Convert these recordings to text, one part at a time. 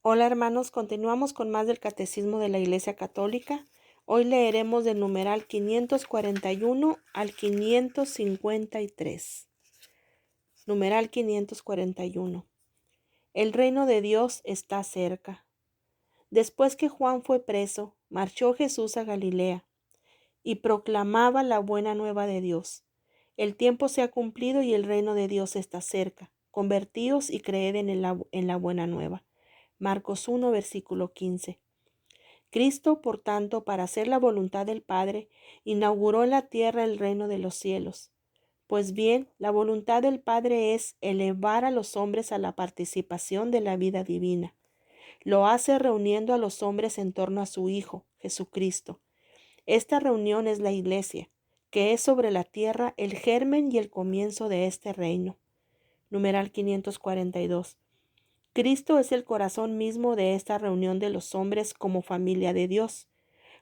Hola hermanos, continuamos con más del Catecismo de la Iglesia Católica. Hoy leeremos del numeral 541 al 553. Numeral 541. El reino de Dios está cerca. Después que Juan fue preso, marchó Jesús a Galilea y proclamaba la buena nueva de Dios. El tiempo se ha cumplido y el reino de Dios está cerca. Convertíos y creed en la buena nueva. Marcos 1, versículo 15. Cristo, por tanto, para hacer la voluntad del Padre, inauguró en la tierra el reino de los cielos. Pues bien, la voluntad del Padre es elevar a los hombres a la participación de la vida divina. Lo hace reuniendo a los hombres en torno a su Hijo, Jesucristo. Esta reunión es la Iglesia, que es sobre la tierra el germen y el comienzo de este reino. Numeral 542. Cristo es el corazón mismo de esta reunión de los hombres como familia de Dios.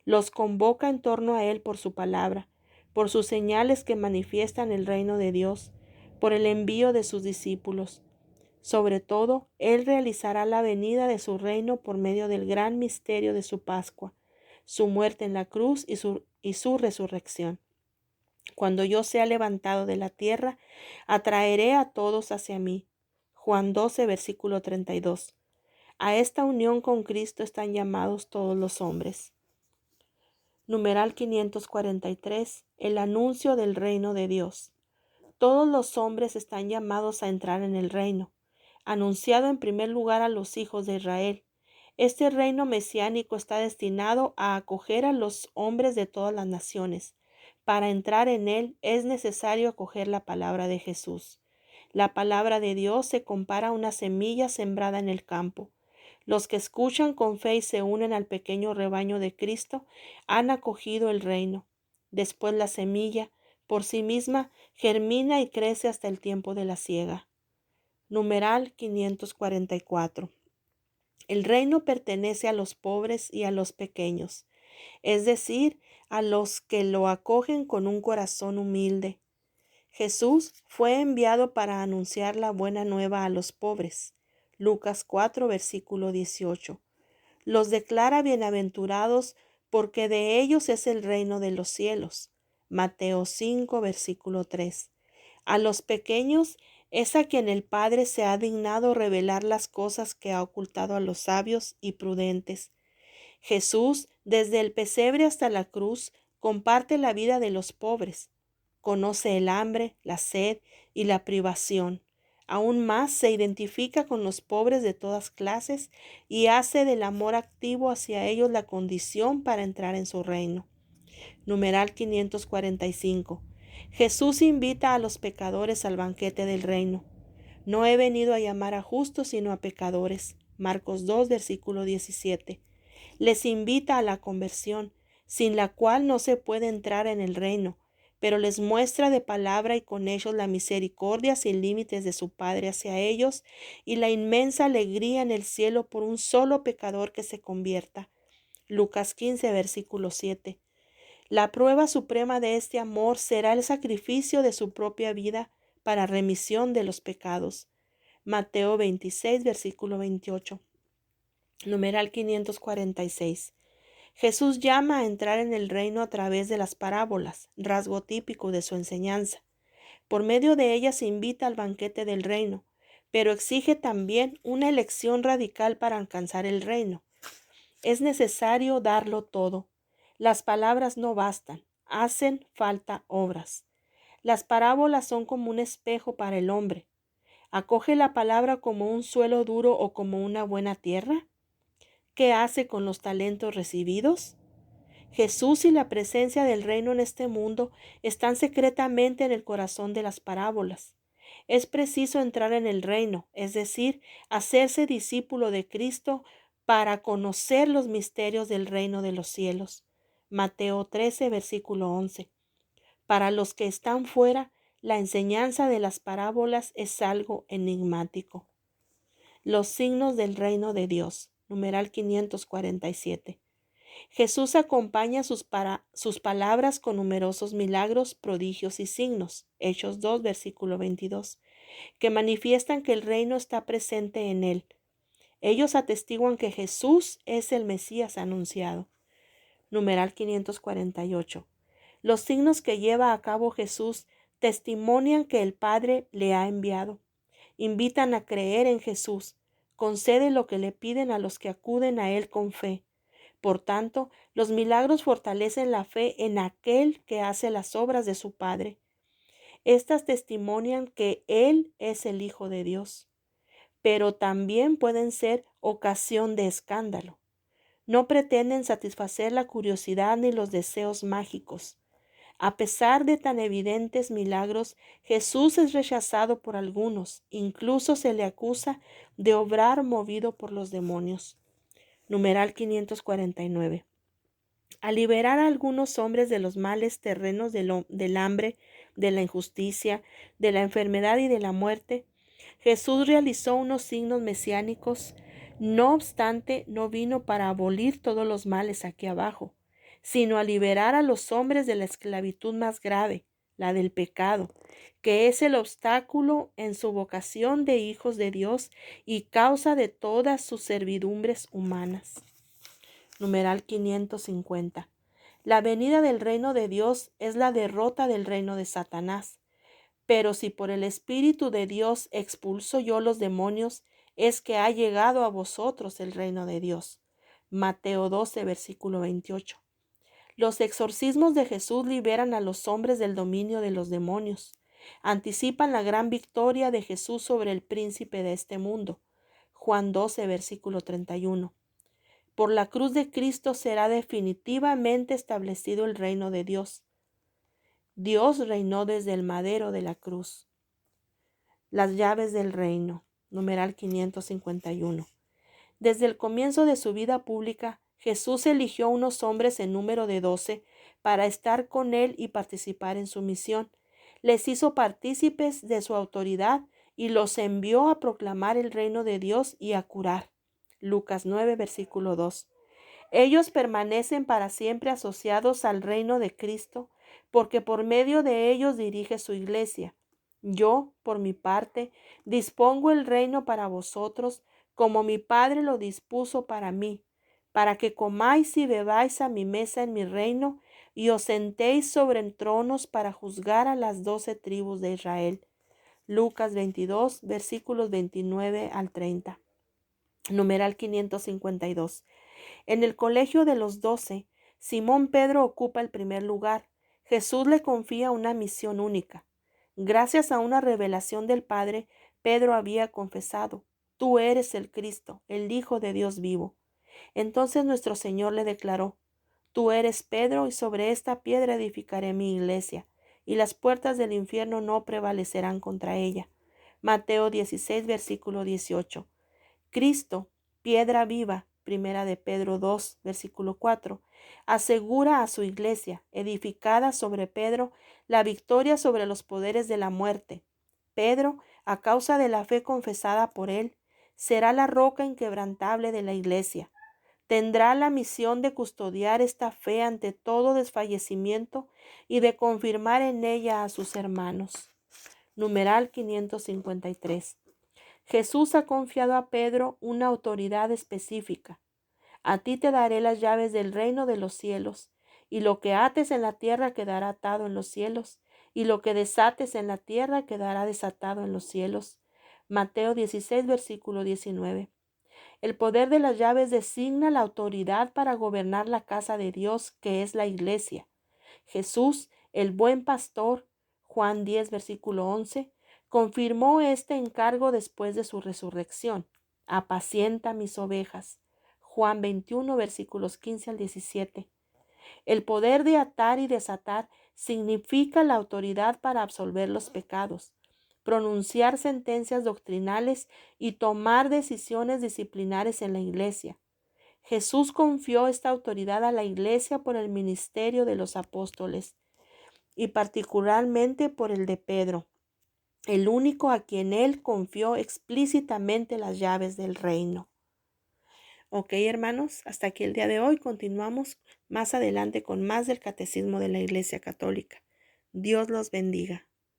Los convoca en torno a Él por su palabra, por sus señales que manifiestan el reino de Dios, por el envío de sus discípulos. Sobre todo, Él realizará la venida de su reino por medio del gran misterio de su Pascua, su muerte en la cruz y su resurrección. Cuando yo sea levantado de la tierra, atraeré a todos hacia mí. Juan 12, versículo 32. A esta unión con Cristo están llamados todos los hombres. Numeral 543. El anuncio del reino de Dios. Todos los hombres están llamados a entrar en el reino, anunciado en primer lugar a los hijos de Israel. Este reino mesiánico está destinado a acoger a los hombres de todas las naciones. Para entrar en él es necesario acoger la palabra de Jesús. La palabra de Dios se compara a una semilla sembrada en el campo. Los que escuchan con fe y se unen al pequeño rebaño de Cristo han acogido el reino. Después la semilla, por sí misma, germina y crece hasta el tiempo de la siega. Numeral 544. El reino pertenece a los pobres y a los pequeños, es decir, a los que lo acogen con un corazón humilde. Jesús fue enviado para anunciar la buena nueva a los pobres. Lucas 4, versículo 18. Los declara bienaventurados porque de ellos es el reino de los cielos. Mateo 5, versículo 3. A los pequeños es a quien el Padre se ha dignado revelar las cosas que ha ocultado a los sabios y prudentes. Jesús, desde el pesebre hasta la cruz, comparte la vida de los pobres. Conoce el hambre, la sed y la privación. Aún más se identifica con los pobres de todas clases y hace del amor activo hacia ellos la condición para entrar en su reino. Numeral 545. Jesús invita a los pecadores al banquete del reino. No he venido a llamar a justos sino a pecadores. Marcos 2, versículo 17. Les invita a la conversión, sin la cual no se puede entrar en el reino, pero les muestra de palabra y con ellos la misericordia sin límites de su Padre hacia ellos y la inmensa alegría en el cielo por un solo pecador que se convierta. Lucas 15, versículo 7. La prueba suprema de este amor será el sacrificio de su propia vida para remisión de los pecados. Mateo 26, versículo 28. Numeral 546. Jesús llama a entrar en el reino a través de las parábolas, rasgo típico de su enseñanza. Por medio de ellas invita al banquete del reino, pero exige también una elección radical para alcanzar el reino. Es necesario darlo todo. Las palabras no bastan, hacen falta obras. Las parábolas son como un espejo para el hombre. ¿Acoge la palabra como un suelo duro o como una buena tierra? ¿Qué hace con los talentos recibidos? Jesús y la presencia del reino en este mundo están secretamente en el corazón de las parábolas. Es preciso entrar en el reino, es decir, hacerse discípulo de Cristo para conocer los misterios del reino de los cielos. Mateo 13, versículo 11. Para los que están fuera, la enseñanza de las parábolas es algo enigmático. Los signos del reino de Dios. Numeral 547. Jesús acompaña sus palabras con numerosos milagros, prodigios y signos, Hechos 2, versículo 22, que manifiestan que el reino está presente en él. Ellos atestiguan que Jesús es el Mesías anunciado. Numeral 548. Los signos que lleva a cabo Jesús testimonian que el Padre le ha enviado. Invitan a creer en Jesús. Concede lo que le piden a los que acuden a Él con fe. Por tanto, los milagros fortalecen la fe en aquel que hace las obras de su Padre. Estas testimonian que Él es el Hijo de Dios, pero también pueden ser ocasión de escándalo. No pretenden satisfacer la curiosidad ni los deseos mágicos. A pesar de tan evidentes milagros, Jesús es rechazado por algunos, incluso se le acusa de obrar movido por los demonios. Numeral 549. Al liberar a algunos hombres de los males terrenos del hambre, de la injusticia, de la enfermedad y de la muerte, Jesús realizó unos signos mesiánicos. No obstante, no vino para abolir todos los males aquí abajo, sino a liberar a los hombres de la esclavitud más grave, la del pecado, que es el obstáculo en su vocación de hijos de Dios y causa de todas sus servidumbres humanas. Numeral 550. La venida del reino de Dios es la derrota del reino de Satanás. Pero si por el Espíritu de Dios expulso yo los demonios, es que ha llegado a vosotros el reino de Dios. Mateo 12, versículo 28. Los exorcismos de Jesús liberan a los hombres del dominio de los demonios. Anticipan la gran victoria de Jesús sobre el príncipe de este mundo. Juan 12, versículo 31. Por la cruz de Cristo será definitivamente establecido el reino de Dios. Dios reinó desde el madero de la cruz. Las llaves del reino. Numeral 551. Desde el comienzo de su vida pública, Jesús eligió unos hombres en número de 12 para estar con él y participar en su misión. Les hizo partícipes de su autoridad y los envió a proclamar el reino de Dios y a curar. Lucas 9, versículo 2. Ellos permanecen para siempre asociados al reino de Cristo, porque por medio de ellos dirige su iglesia. Yo, por mi parte, dispongo el reino para vosotros, como mi Padre lo dispuso para mí, para que comáis y bebáis a mi mesa en mi reino, y os sentéis sobre tronos para juzgar a las 12 tribus de Israel. Lucas 22, versículos 29 al 30. Numeral 552. En el colegio de los 12, Simón Pedro ocupa el primer lugar. Jesús le confía una misión única. Gracias a una revelación del Padre, Pedro había confesado: Tú eres el Cristo, el Hijo de Dios vivo. Entonces nuestro Señor le declaró: Tú eres Pedro, y sobre esta piedra edificaré mi iglesia, y las puertas del infierno no prevalecerán contra ella. Mateo 16, versículo 18. Cristo, piedra viva, primera de Pedro 2, versículo 4, asegura a su iglesia, edificada sobre Pedro, la victoria sobre los poderes de la muerte. Pedro, a causa de la fe confesada por él, será la roca inquebrantable de la iglesia. Tendrá la misión de custodiar esta fe ante todo desfallecimiento y de confirmar en ella a sus hermanos. Numeral 553. Jesús ha confiado a Pedro una autoridad específica. A ti te daré las llaves del reino de los cielos, y lo que ates en la tierra quedará atado en los cielos, y lo que desates en la tierra quedará desatado en los cielos. Mateo 16, versículo 19. El poder de las llaves designa la autoridad para gobernar la casa de Dios, que es la iglesia. Jesús, el buen pastor, Juan 10, versículo 11, confirmó este encargo después de su resurrección. Apacienta mis ovejas. Juan 21, versículos 15 al 17. El poder de atar y desatar significa la autoridad para absolver los pecados, pronunciar sentencias doctrinales y tomar decisiones disciplinares en la iglesia. Jesús confió esta autoridad a la iglesia por el ministerio de los apóstoles y particularmente por el de Pedro, el único a quien él confió explícitamente las llaves del reino. Ok, hermanos, hasta aquí el día de hoy. Continuamos más adelante con más del Catecismo de la Iglesia Católica. Dios los bendiga.